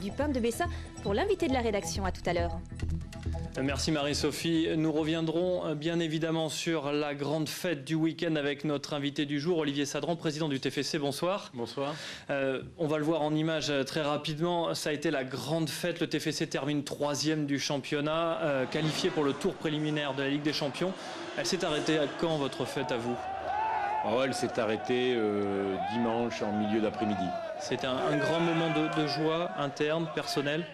Dupin de Bessa pour l'invité de la rédaction. À tout à l'heure. Merci Marie-Sophie. Nous reviendrons bien évidemment sur la grande fête du week-end avec notre invité du jour, Olivier Sadran, président du TFC. Bonsoir. Bonsoir. On va le voir en image très rapidement. Ça a été la grande fête. Le TFC termine 3e du championnat, qualifié pour le tour préliminaire de la Ligue des Champions. Elle s'est arrêtée à quand, votre fête, à vous? Elle s'est arrêtée dimanche en milieu d'après-midi. C'était un grand moment de joie interne, personnel?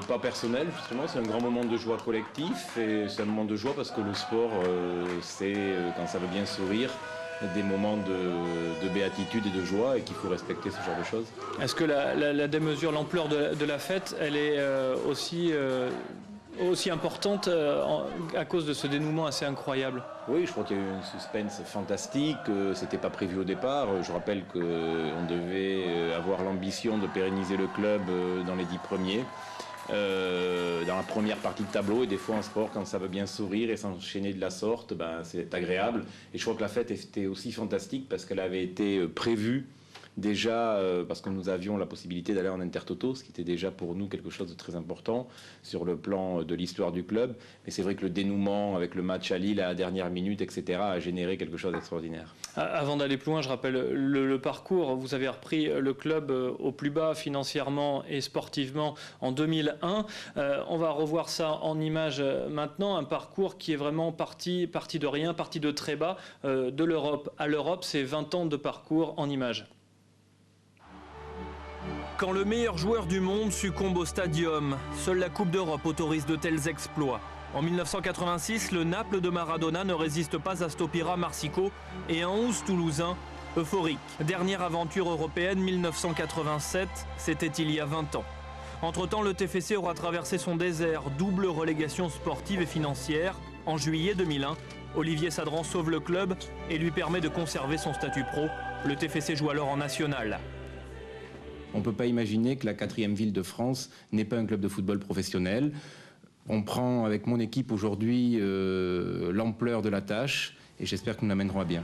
Pas personnel, justement, c'est un grand moment de joie collectif et c'est un moment de joie parce que le sport, c'est, quand ça veut bien sourire, des moments de béatitude et de joie et qu'il faut respecter ce genre de choses. Est-ce que la démesure, l'ampleur de la fête, elle est aussi importante à cause de ce dénouement assez incroyable? Oui, je crois qu'il y a eu un suspense fantastique, c'était pas prévu au départ. Je rappelle qu'on devait avoir l'ambition de pérenniser le club dans les 10 premiers. Dans la première partie de tableau, et des fois en sport, quand ça veut bien sourire et s'enchaîner de la sorte, c'est agréable. Et je crois que la fête était aussi fantastique parce qu'elle avait été prévue déjà parce que nous avions la possibilité d'aller en Intertoto, ce qui était déjà pour nous quelque chose de très important sur le plan de l'histoire du club. Mais c'est vrai que le dénouement avec le match à Lille à la dernière minute, etc., a généré quelque chose d'extraordinaire. Avant d'aller plus loin, je rappelle le parcours. Vous avez repris le club au plus bas financièrement et sportivement en 2001. On va revoir ça en images maintenant. Un parcours qui est vraiment parti de rien, parti de très bas, de l'Europe à l'Europe. C'est 20 ans de parcours en images. Quand le meilleur joueur du monde succombe au stadium, seule la Coupe d'Europe autorise de tels exploits. En 1986, le Naples de Maradona ne résiste pas à Stopira Marsico et un 11 toulousain euphorique. Dernière aventure européenne, 1987, c'était il y a 20 ans. Entre-temps, le TFC aura traversé son désert, double relégation sportive et financière. En juillet 2001, Olivier Sadran sauve le club et lui permet de conserver son statut pro. Le TFC joue alors en national. On ne peut pas imaginer que la 4e ville de France n'est pas un club de football professionnel. On prend avec mon équipe aujourd'hui l'ampleur de la tâche et j'espère que nous l'amènerons à bien.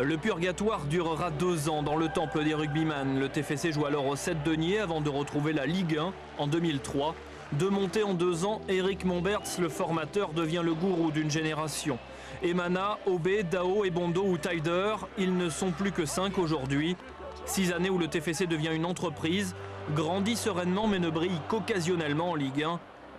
Le purgatoire durera 2 ans dans le temple des rugbyman. Le TFC joue alors au 7 deniers avant de retrouver la Ligue 1 en 2003. De montée en 2 ans, Éric Momberts, le formateur, devient le gourou d'une génération. Emana, Obé, Dao, Ebondo ou Taider, ils ne sont plus que 5 aujourd'hui. 6 années où le TFC devient une entreprise, grandit sereinement mais ne brille qu'occasionnellement en Ligue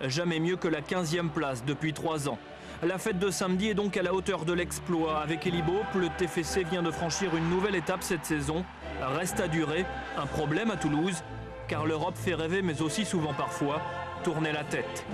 1. Jamais mieux que la 15e place depuis 3 ans. La fête de samedi est donc à la hauteur de l'exploit. Avec Elie Baup, le TFC vient de franchir une nouvelle étape cette saison. Reste à durer, un problème à Toulouse, car l'Europe fait rêver mais aussi souvent parfois tourner la tête.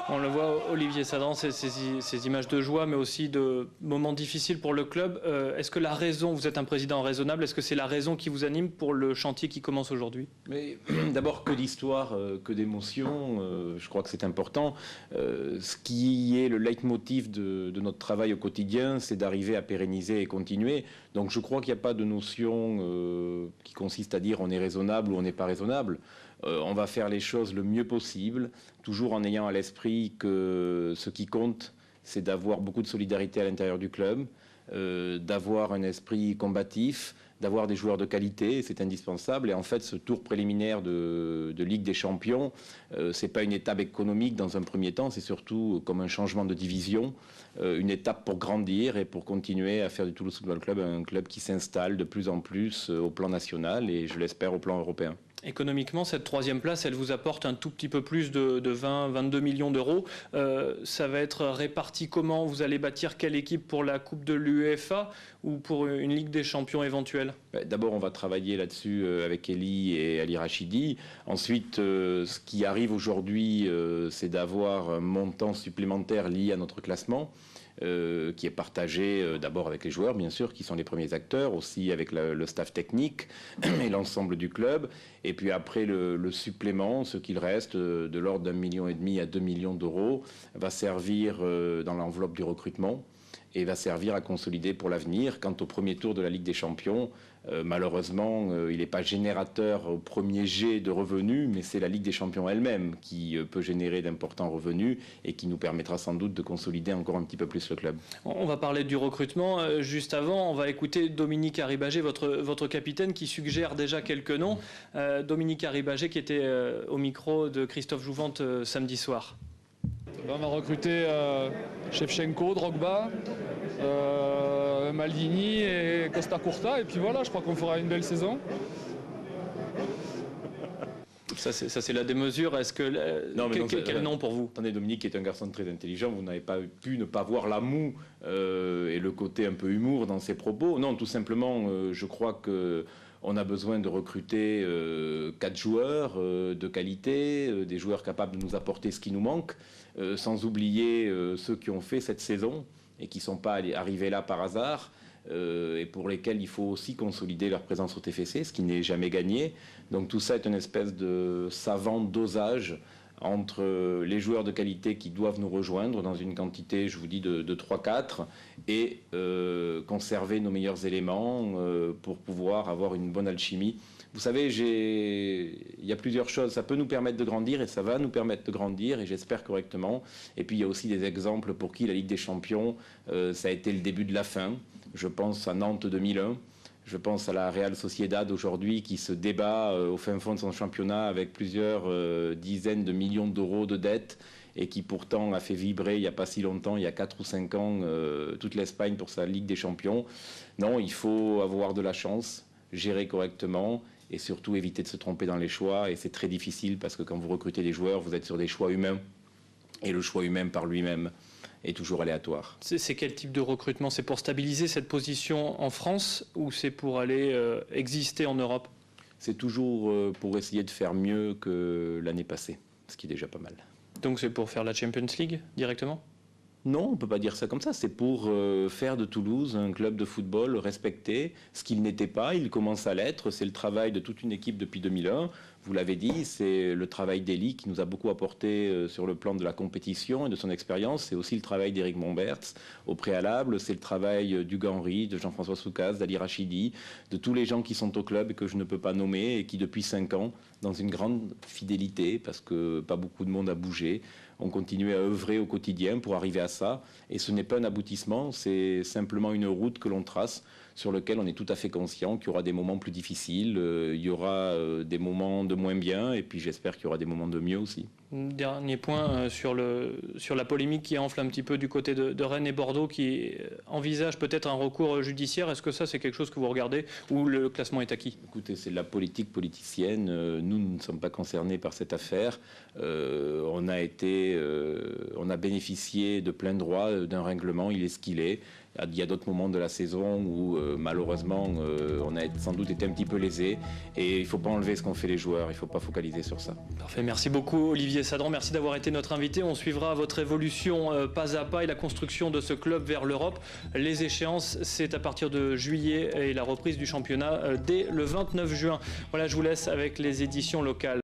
On le voit, Olivier Sadran, ces images de joie, mais aussi de moments difficiles pour le club. Est-ce que la raison, vous êtes un président raisonnable, est-ce que c'est la raison qui vous anime pour le chantier qui commence aujourd'hui? Mais d'abord, que d'histoire, que d'émotion, je crois que c'est important. Ce qui est le leitmotiv de notre travail au quotidien, c'est d'arriver à pérenniser et continuer. Donc je crois qu'il n'y a pas de notion qui consiste à dire on est raisonnable ou on n'est pas raisonnable. On va faire les choses le mieux possible, toujours en ayant à l'esprit que ce qui compte, c'est d'avoir beaucoup de solidarité à l'intérieur du club, d'avoir un esprit combatif, d'avoir des joueurs de qualité, c'est indispensable. Et en fait, ce tour préliminaire de Ligue des Champions, c'est pas une étape économique dans un premier temps, c'est surtout comme un changement de division, une étape pour grandir et pour continuer à faire du Toulouse Football Club un club qui s'installe de plus en plus au plan national et je l'espère au plan européen. Économiquement, cette 3e place, elle vous apporte un tout petit peu plus de 20-22 millions d'euros. Ça va être réparti comment? Vous allez bâtir quelle équipe pour la Coupe de l'UEFA ou pour une Ligue des Champions éventuelle? D'abord, on va travailler là-dessus avec Elie et Ali Rachidi. Ensuite, ce qui arrive aujourd'hui, c'est d'avoir un montant supplémentaire lié à notre classement. Qui est partagé d'abord avec les joueurs, bien sûr, qui sont les premiers acteurs, aussi avec le staff technique et l'ensemble du club. Et puis après, le supplément, ce qu'il reste, de l'ordre d'1,5 million à 2 millions d'euros, va servir dans l'enveloppe du recrutement. et va servir à consolider pour l'avenir. Quant au premier tour de la Ligue des Champions, malheureusement, il n'est pas générateur au premier jet de revenus, mais c'est la Ligue des Champions elle-même qui peut générer d'importants revenus et qui nous permettra sans doute de consolider encore un petit peu plus le club. On va parler du recrutement. Juste avant, on va écouter Dominique Arribagé, votre capitaine, qui suggère déjà quelques noms. Dominique Arribagé qui était au micro de Christophe Jouvente samedi soir. On a recruté Shevchenko, Drogba, Maldini et Costa Curta. Et puis voilà, je crois qu'on fera une belle saison. Ça c'est la démesure. Est-ce que quel nom pour vous? Attendez, Dominique est un garçon très intelligent. Vous n'avez pas pu ne pas voir la moue et le côté un peu humour dans ses propos. Non, tout simplement, je crois que on a besoin de recruter 4 joueurs de qualité, des joueurs capables de nous apporter ce qui nous manque, sans oublier ceux qui ont fait cette saison et qui ne sont pas arrivés là par hasard, et pour lesquels il faut aussi consolider leur présence au TFC, ce qui n'est jamais gagné. Donc tout ça est une espèce de savant dosage entre les joueurs de qualité qui doivent nous rejoindre dans une quantité, je vous dis, de 3-4 et conserver nos meilleurs éléments pour pouvoir avoir une bonne alchimie. Vous savez, il y a plusieurs choses. Ça peut nous permettre de grandir et ça va nous permettre de grandir, et j'espère correctement. Et puis il y a aussi des exemples pour qui la Ligue des Champions, ça a été le début de la fin. Je pense à Nantes 2001. Je pense à la Real Sociedad aujourd'hui qui se débat au fin fond de son championnat avec plusieurs dizaines de millions d'euros de dettes et qui pourtant a fait vibrer il n'y a pas si longtemps, il y a 4 ou 5 ans, toute l'Espagne pour sa Ligue des Champions. Non, il faut avoir de la chance, gérer correctement et surtout éviter de se tromper dans les choix. Et c'est très difficile parce que quand vous recrutez des joueurs, vous êtes sur des choix humains. Et le choix humain par lui-même est toujours aléatoire. C'est quel type de recrutement? C'est pour stabiliser cette position en France ou c'est pour aller exister en Europe? C'est toujours pour essayer de faire mieux que l'année passée, ce qui est déjà pas mal. Donc c'est pour faire la Champions League directement? Non, on ne peut pas dire ça comme ça. C'est pour faire de Toulouse un club de football respecté, ce qu'il n'était pas. Il commence à l'être. C'est le travail de toute une équipe depuis 2001. Vous l'avez dit, c'est le travail d'Elie qui nous a beaucoup apporté sur le plan de la compétition et de son expérience. C'est aussi le travail d'Éric Momberts au préalable. C'est le travail d'Hugues Henry, de Jean-François Soucas, d'Ali Rachidi, de tous les gens qui sont au club et que je ne peux pas nommer et qui depuis 5 ans, dans une grande fidélité, parce que pas beaucoup de monde a bougé, ont continué à œuvrer au quotidien pour arriver à ça. Et ce n'est pas un aboutissement, c'est simplement une route que l'on trace sur laquelle on est tout à fait conscient qu'il y aura des moments plus difficiles, il y aura des moments de moins bien, et puis j'espère qu'il y aura des moments de mieux aussi. Dernier point sur la polémique qui enfle un petit peu du côté de Rennes et Bordeaux, qui envisage peut-être un recours judiciaire. Est-ce que ça, c'est quelque chose que vous regardez, ou le classement est acquis? Écoutez, c'est de la politique politicienne. Nous ne sommes pas concernés par cette affaire. On a bénéficié de plein droit d'un règlement. Il est ce qu'il est. Il y a d'autres moments de la saison où malheureusement on a sans doute été un petit peu lésés, et il ne faut pas enlever ce qu'ont fait les joueurs, il ne faut pas focaliser sur ça. Parfait, merci beaucoup Olivier Sadran, merci d'avoir été notre invité. On suivra votre évolution pas à pas et la construction de ce club vers l'Europe. Les échéances, c'est à partir de juillet et la reprise du championnat dès le 29 juin. Voilà, je vous laisse avec les éditions locales.